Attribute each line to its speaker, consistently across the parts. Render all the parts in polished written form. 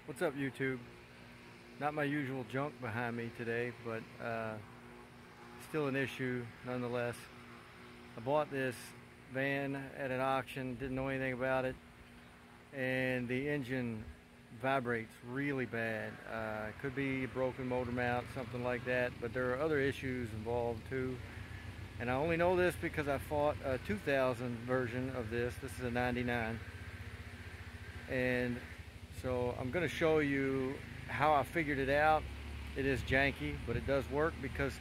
Speaker 1: What's up, YouTube? Not my usual junk behind me today, but still an issue nonetheless. I bought this van at an auction, didn't know anything about it, and the engine vibrates really bad. It could be a broken motor mount, something like that, but there are other issues involved too. And I only know this because I fought a 2000 version of this. This is a 99. And so I'm going to show you how I figured it out. It is janky, but it does work because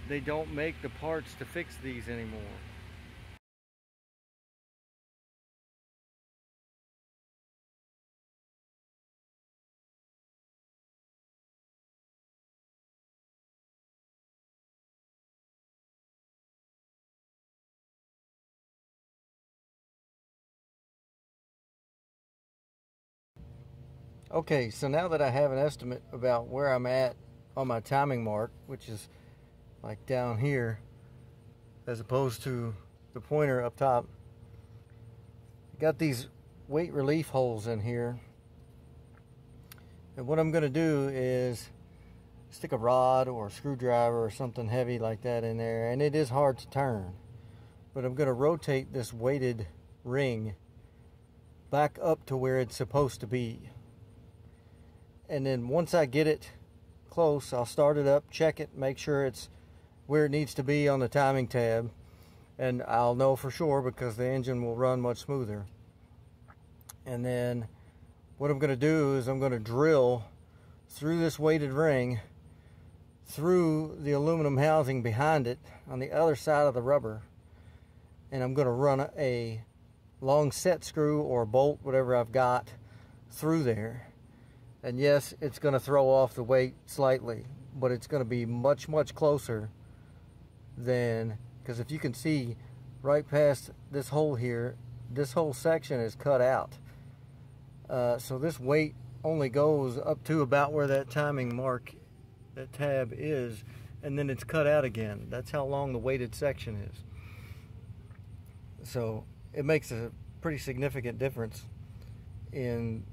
Speaker 1: they don't make the parts to fix these anymore. Okay, so now that I have an estimate about where I'm at on my timing mark, which is like down here, as opposed to the pointer up top, got these weight relief holes in here. And what I'm going to do is stick a rod or a screwdriver or something heavy like that in there, and it is hard to turn. But I'm going to rotate this weighted ring back up to where it's supposed to be. And then once I get it close, I'll start it up, check it, make sure it's where it needs to be on the timing tab, and I'll know for sure because the engine will run much smoother. And then what I'm going to do is I'm going to drill through this weighted ring, through the aluminum housing behind it on the other side of the rubber, and I'm going to run a long set screw or bolt, whatever I've got, through there. And yes, it's going to throw off the weight slightly, but it's going to be much, much closer than, because if you can see right past this hole here, this whole section is cut out. So this weight only goes up to about where that timing mark, that tab is, and then it's cut out again. That's how long the weighted section is. So it makes a pretty significant difference in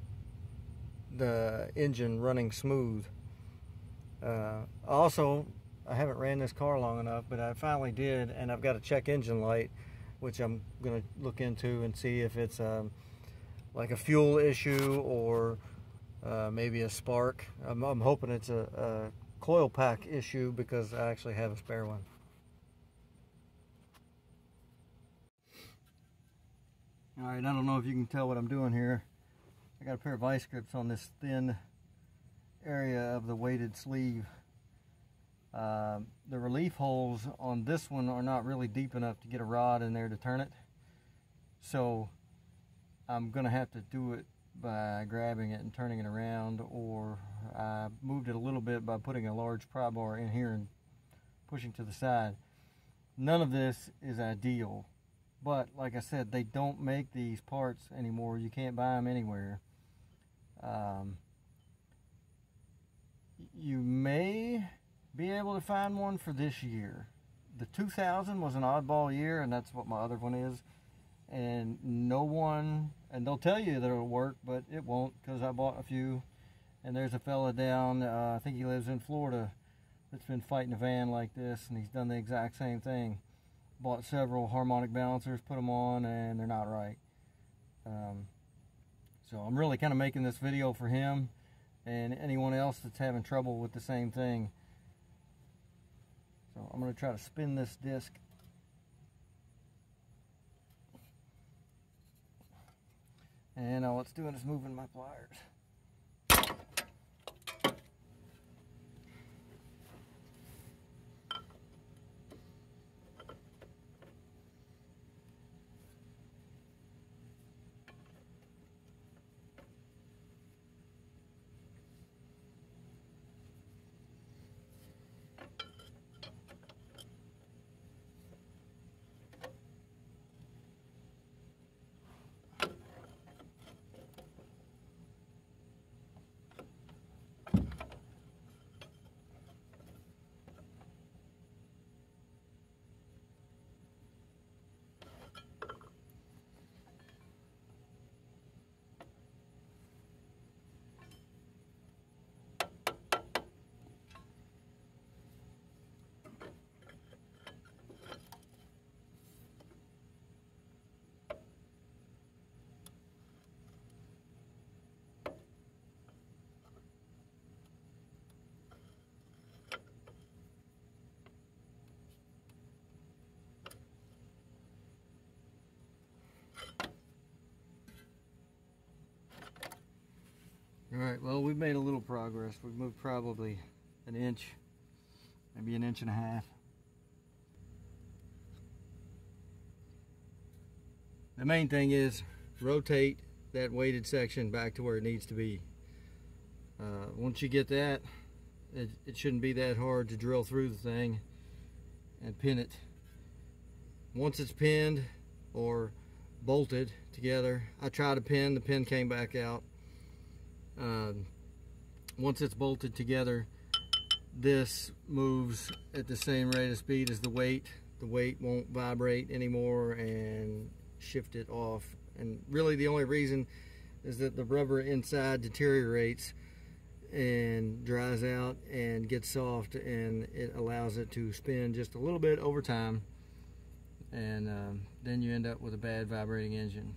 Speaker 1: the engine running smooth. Also, I haven't ran this car long enough, but I finally did, and I've got a check engine light, which I'm going to look into and see if it's like a fuel issue or maybe a spark. I'm hoping it's a coil pack issue because I actually have a spare one. Alright, I don't know if you can tell what I'm doing here. I got a pair of vice grips on this thin area of the weighted sleeve. The relief holes on this one are not really deep enough to get a rod in there to turn it. So I'm going to have to do it by grabbing it and turning it around, or I moved it a little bit by putting a large pry bar in here and pushing to the side. None of this is ideal, but like I said, they don't make these parts anymore. You can't buy them anywhere. You may be able to find one for this year. The 2000 was an oddball year, and that's what my other one is. And no one, and they'll tell you that it'll work, but it won't, because I bought a few. And there's a fella down, I think he lives in Florida, that's been fighting a van like this, and he's done the exact same thing. Bought several harmonic balancers, put them on, and they're not right. So I'm really kind of making this video for him and anyone else that's having trouble with the same thing. So I'm going to try to spin this disc. And all it's doing is moving my pliers. Alright, well, we've made a little progress. We've moved probably an inch, maybe an inch and a half. The main thing is rotate that weighted section back to where it needs to be. Once you get that, it shouldn't be that hard to drill through the thing and pin it. Once it's pinned or bolted together, I tried to pin, the pin came back out. Once it's bolted together, this moves at the same rate of speed as the weight. The weight won't vibrate anymore and shift it off. And really the only reason is that the rubber inside deteriorates and dries out and gets soft, and it allows it to spin just a little bit over time, and then you end up with a bad vibrating engine.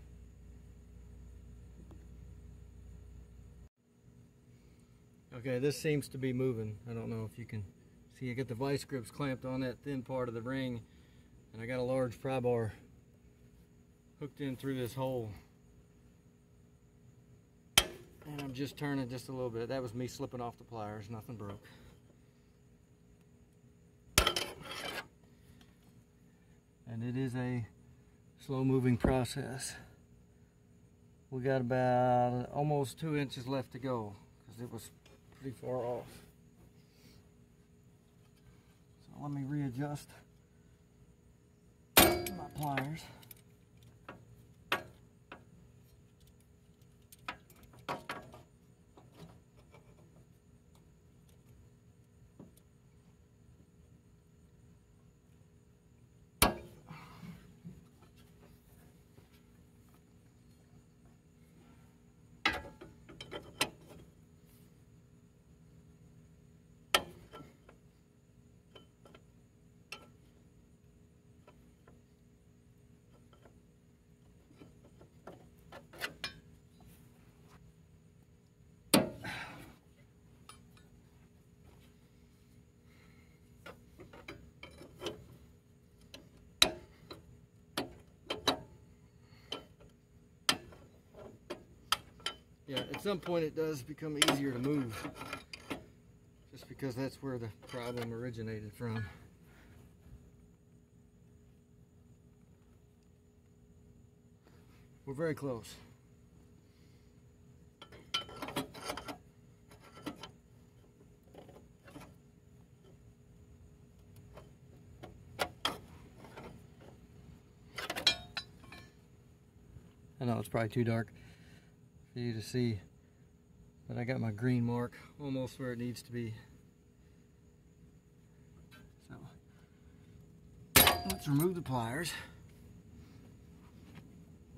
Speaker 1: Okay, this seems to be moving. I don't know if you can see. I got the vice grips clamped on that thin part of the ring, and I got a large pry bar hooked in through this hole. And I'm just turning just a little bit. That was me slipping off the pliers, nothing broke. And it is a slow moving process. We got about almost 2 inches left to go because it was pretty far off. So let me readjust my pliers. Yeah, at some point it does become easier to move, just because that's where the problem originated from. We're very close. I know it's probably too dark for you to see, but I got my green mark almost where it needs to be. So let's remove the pliers,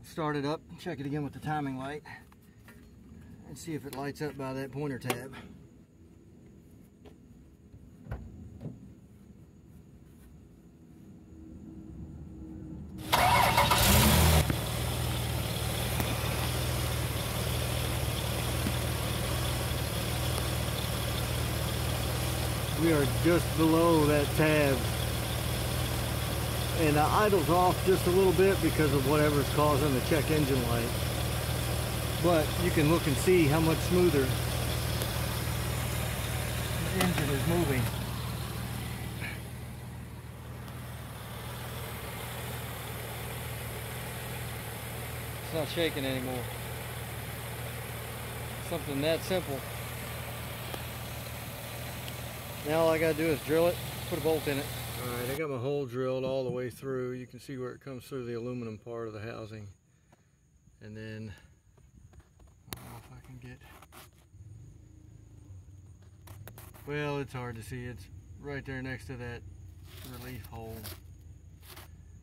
Speaker 1: start it up, check it again with the timing light, and see if it lights up by that pointer tab. We are just below that tab, and the idle's off just a little bit because of whatever's causing the check engine light, but you can look and see how much smoother the engine is moving. It's not shaking anymore. Something that simple. Now all I gotta do is drill it, put a bolt in it. Alright, I got my hole drilled all the way through. You can see where it comes through the aluminum part of the housing. And then, I don't know if I can get, well, it's hard to see. It's right there next to that relief hole.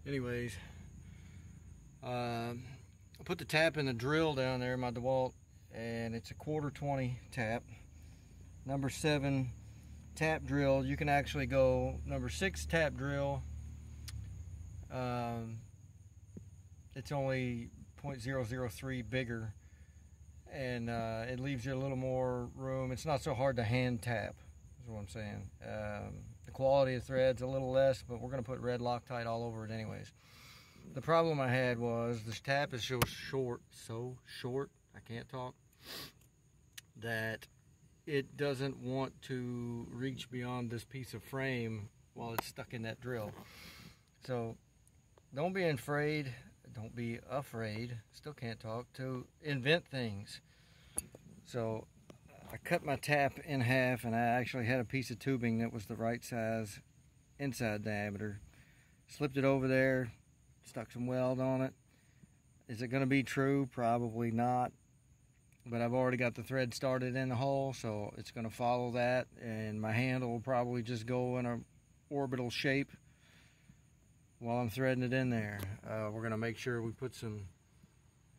Speaker 1: Anyways, I put the tap in the drill down there, my DeWalt, and it's a 1/4-20 tap. Number 7 tap drill. You can actually go number 6 tap drill. It's only 0.003 bigger, and it leaves you a little more room. It's not so hard to hand tap, is what I'm saying. The quality of thread's a little less, but we're going to put red Loctite all over it anyways. The problem I had was this tap is so short, I can't talk. that it doesn't want to reach beyond this piece of frame while it's stuck in that drill. So don't be afraid, still can't talk, to invent things. So I cut my tap in half, and I actually had a piece of tubing that was the right size inside diameter. Slipped it over there, stuck some weld on it. Is it going to be true? Probably not. But I've already got the thread started in the hole, so it's going to follow that, and my handle will probably just go in a orbital shape while I'm threading it in there. We're going to make sure we put some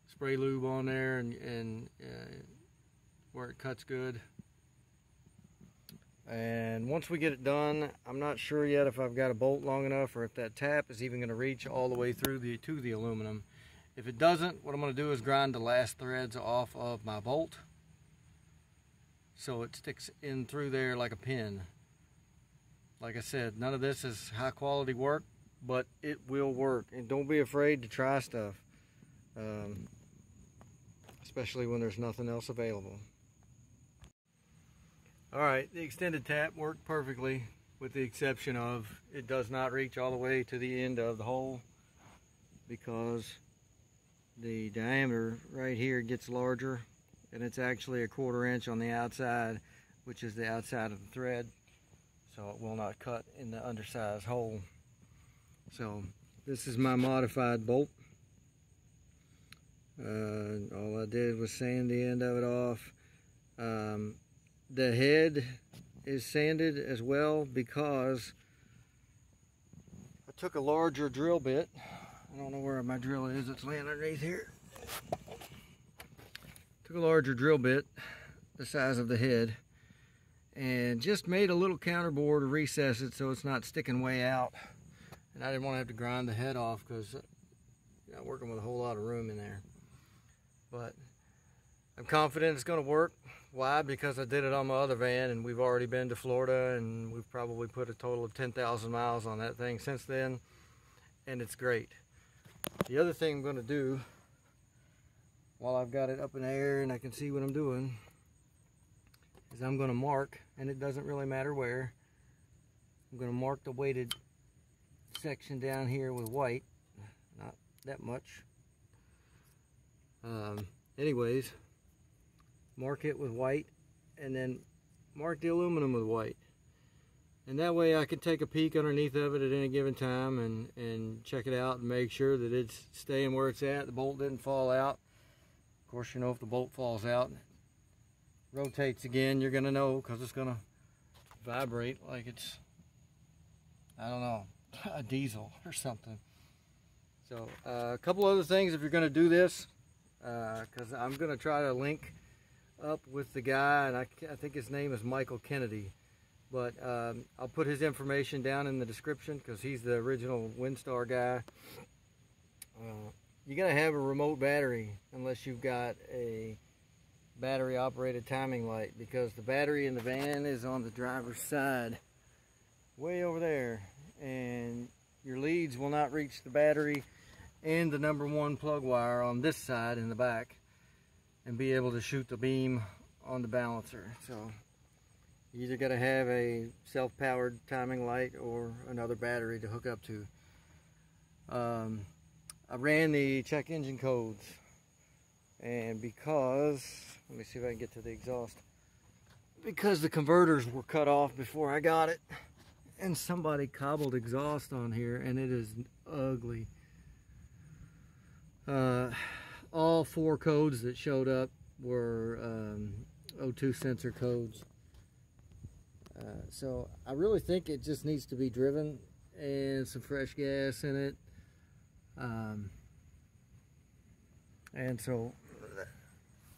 Speaker 1: spray lube on there and where it cuts good. And once we get it done, I'm not sure yet if I've got a bolt long enough or if that tap is even going to reach all the way through to the aluminum. If it doesn't, what I'm going to do is grind the last threads off of my bolt so it sticks in through there like a pin. Like I said, none of this is high quality work, but it will work. And don't be afraid to try stuff, especially when there's nothing else available. Alright, the extended tap worked perfectly, with the exception of it does not reach all the way to the end of the hole because the diameter right here gets larger, and it's actually 1/4 inch on the outside, which is the outside of the thread, so it will not cut in the undersized hole. So this is my modified bolt. All I did was sand the end of it off. The head is sanded as well because I took a larger drill bit. I don't know where my drill is. It's laying underneath here. Took a larger drill bit, the size of the head, and just made a little counterbore to recess it so it's not sticking way out. And I didn't want to have to grind the head off because you're not working with a whole lot of room in there. But I'm confident it's going to work. Why? Because I did it on my other van, and we've already been to Florida, and we've probably put a total of 10,000 miles on that thing since then, and it's great. The other thing I'm going to do, while I've got it up in the air and I can see what I'm doing, is I'm going to mark, and it doesn't really matter where, I'm going to mark the weighted section down here with white. Not that much. Anyways, mark it with white, and then mark the aluminum with white. And that way I can take a peek underneath of it at any given time and check it out and make sure that it's staying where it's at, the bolt didn't fall out. Of course, you know, if the bolt falls out and rotates again, you're going to know, because it's going to vibrate like it's, I don't know, a diesel or something. So a couple other things if you're going to do this, because I'm going to try to link up with the guy, and I think his name is Michael Kennedy. But I'll put his information down in the description because he's the original Windstar guy. You gotta have a remote battery unless you've got a battery operated timing light, because the battery in the van is on the driver's side, way over there, and your leads will not reach the battery and the #1 plug wire on this side in the back and be able to shoot the beam on the balancer. So you either got to have a self-powered timing light or another battery to hook up to. I ran the check engine codes, and because, let me see if I can get to the exhaust, because the converters were cut off before I got it, and somebody cobbled exhaust on here, and it is ugly. All 4 codes that showed up were O2 sensor codes. So I really think it just needs to be driven and some fresh gas in it. And so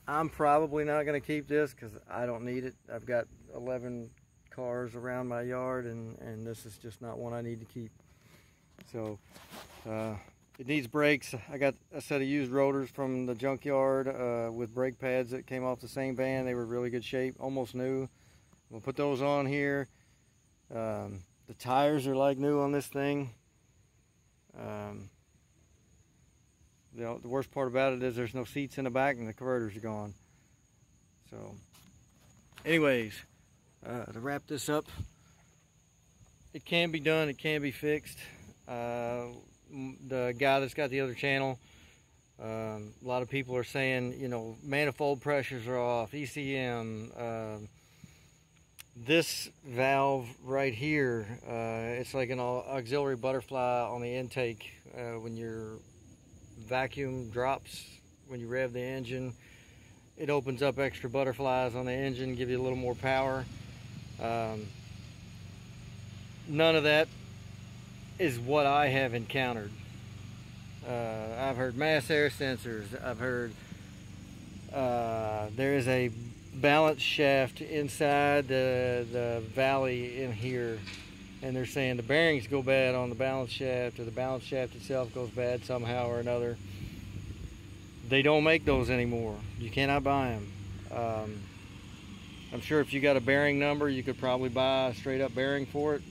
Speaker 1: I'm probably not going to keep this because I don't need it. I've got 11 cars around my yard, and this is just not one I need to keep. So it needs brakes. I got a set of used rotors from the junkyard with brake pads that came off the same van. They were really good shape, almost new. We'll put those on here. The tires are like new on this thing. The worst part about it is there's no seats in the back and the converters are gone. So Anyways, to wrap this up, it can be done, it can be fixed. The guy that's got the other channel, a lot of people are saying, you know, manifold pressures are off, ECM. This valve right here, it's like an auxiliary butterfly on the intake. When your vacuum drops, when you rev the engine, it opens up extra butterflies on the engine, give you a little more power. None of that is what I have encountered. I've heard mass air sensors. I've heard there is a balance shaft inside the valley in here, and they're saying the bearings go bad on the balance shaft, or the balance shaft itself goes bad somehow or another. They don't make those anymore. You cannot buy them. I'm sure if you got a bearing number, you could probably buy a straight up bearing for it,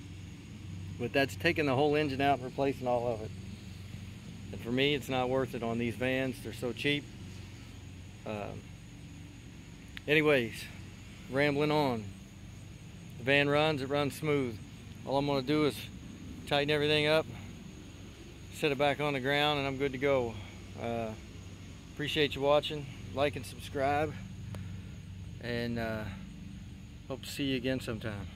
Speaker 1: but that's taking the whole engine out and replacing all of it. And for me, it's not worth it on these vans. They're so cheap. Anyways, rambling on. The van runs, it runs smooth. All I'm going to do is tighten everything up, set it back on the ground, and I'm good to go. Appreciate you watching. Like and subscribe, and hope to see you again sometime.